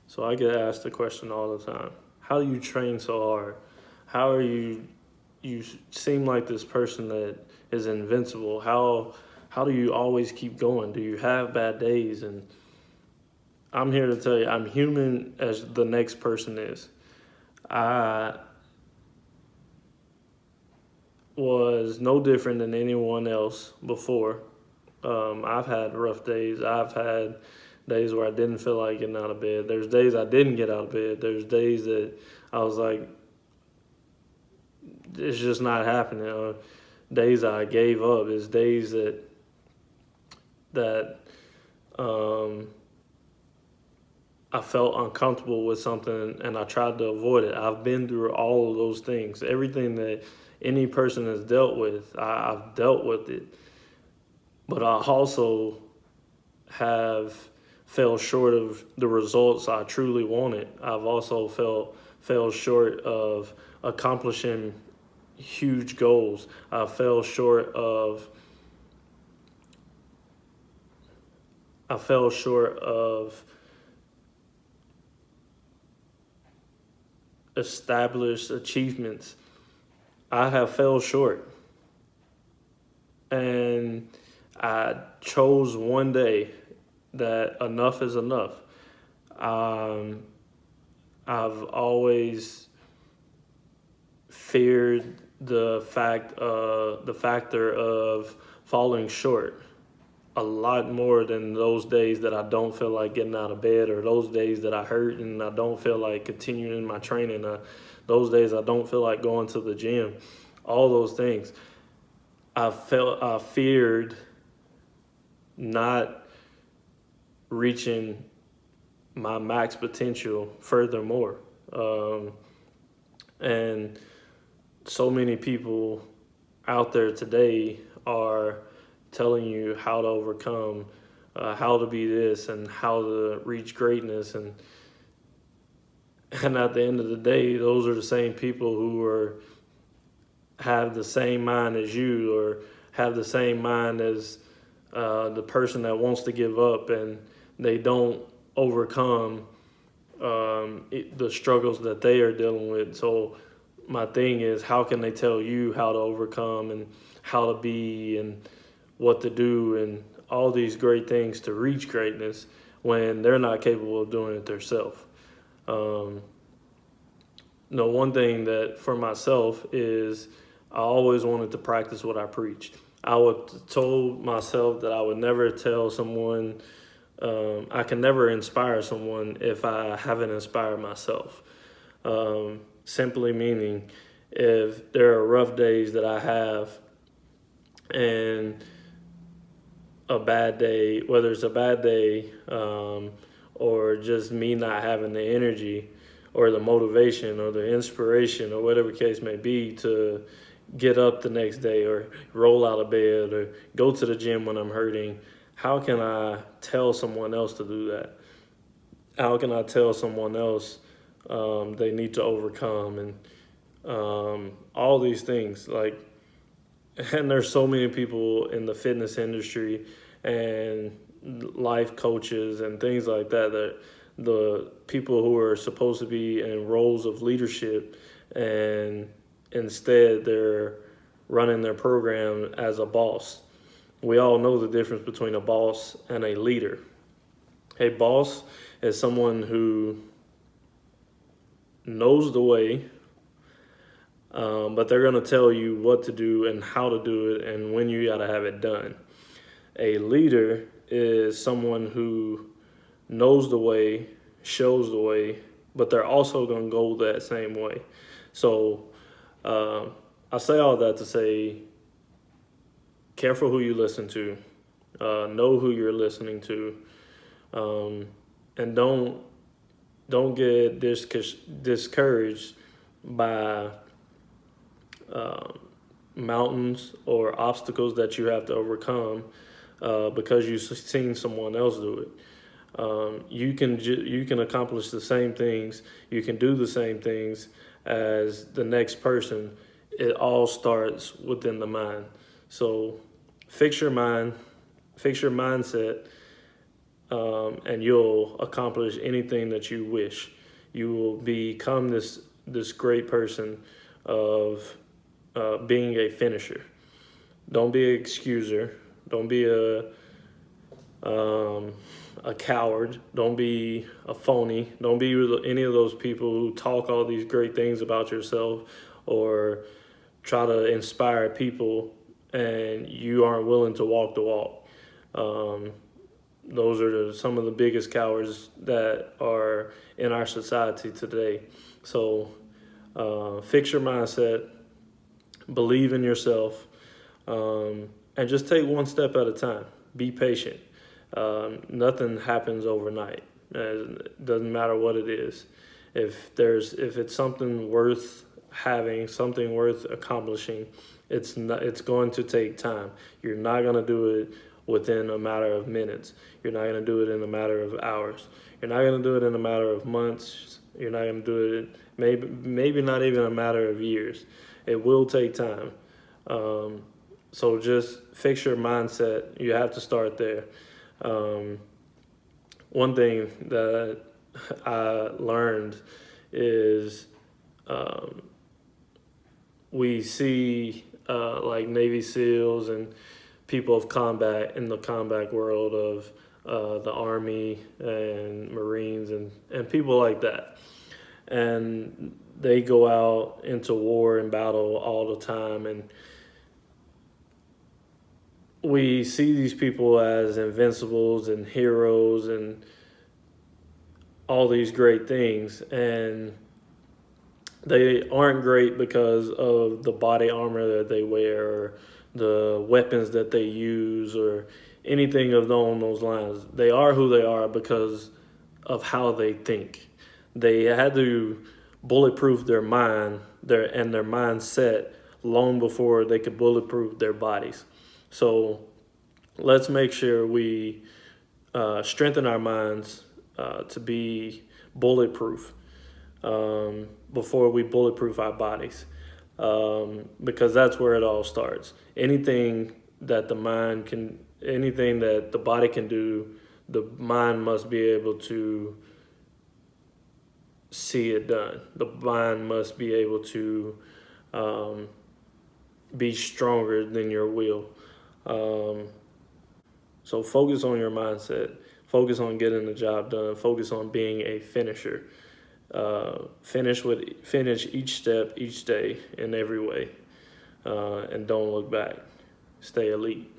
So I get asked the question all the time: how do you train so hard? How are you? You seem like this person that is invincible. How do you always keep going? Do you have bad days? And I'm here to tell you, I'm human as the next person is. I was no different than anyone else before. I've had rough days. I've had days where I didn't feel like getting out of bed. There's days I didn't get out of bed. There's days that I was like, it's just not happening. Days I gave up. It's days that um, I felt uncomfortable with something and I tried to avoid it. I've been through all of those things. Everything that any person has dealt with, I've dealt with it. But I also have fell short of the results I truly wanted. I've also fell short of accomplishing huge goals. I fell short of established achievements. I have fell short, and I chose one day that enough is enough. Um, I've always feared the factor of falling short a lot more than those days that I don't feel like getting out of bed, or those days that I hurt and I don't feel like continuing my training. Those days I don't feel like going to the gym. All those things. I feared not reaching my max potential furthermore. And so many people out there today are telling you how to overcome, how to be this, and how to reach greatness. And at the end of the day, those are the same people who have the same mind as you, or have the same mind as the person that wants to give up, and they don't overcome the struggles that they are dealing with. So my thing is, how can they tell you how to overcome and how to be and what to do and all these great things to reach greatness when they're not capable of doing it themselves? Um, one thing that for myself is I always wanted to practice what I preached. I would told myself that I would never tell someone, I can never inspire someone if I haven't inspired myself. Simply meaning, if there are rough days that I have and a bad day, whether it's a bad day or just me not having the energy or the motivation or the inspiration or whatever case may be to get up the next day or roll out of bed or go to the gym when I'm hurting, how can I tell someone else to do that? How can I tell someone else they need to overcome and all these things? Like, and there's so many people in the fitness industry and life coaches and things like that, that the people who are supposed to be in roles of leadership, and instead they're running their program as a boss. We all know the difference between a boss and a leader. A boss is someone who knows the way, but they're going to tell you what to do and how to do it and when you got to have it done. A leader is someone who knows the way, shows the way, but they're also going to go that same way. So I say all that to say, careful who you listen to, know who you're listening to, and don't get discouraged by mountains or obstacles that you have to overcome because you've seen someone else do it. You can accomplish the same things. You can do the same things as the next person. It all starts within the mind. So fix your mind, fix your mindset, and you'll accomplish anything that you wish. You will become this great person of being a finisher. Don't be an excuser. Don't be a coward. Don't be a phony. Don't be any of those people who talk all these great things about yourself or try to inspire people and you aren't willing to walk the walk. Those are some of the biggest cowards that are in our society today. So fix your mindset, believe in yourself, and just take one step at a time. Be patient. Nothing happens overnight. It doesn't matter what it is. If it's something worth having, something worth accomplishing, it's going to take time. You're not going to do it within a matter of minutes. You're not going to do it in a matter of hours. You're not going to do it in a matter of months. You're not going to do it maybe not even a matter of years. It will take time. So just fix your mindset. You have to start there. One thing that I learned is we see like Navy SEALs and people of combat in the combat world of the Army and Marines and people like that. And they go out into war and battle all the time. And we see these people as invincibles and heroes and all these great things. And they aren't great because of the body armor that they wear or the weapons that they use or anything along those lines. They are who they are because of how they think. They had to bulletproof their mind and their mindset long before they could bulletproof their bodies. So let's make sure we strengthen our minds to be bulletproof before we bulletproof our bodies, because that's where it all starts. Anything that the body can do, the mind must be able to see it done. The mind must be able to be stronger than your will. So focus on your mindset. Focus on getting the job done. Focus on being a finisher. Finish each step, each day, in every way, and don't look back. Stay elite.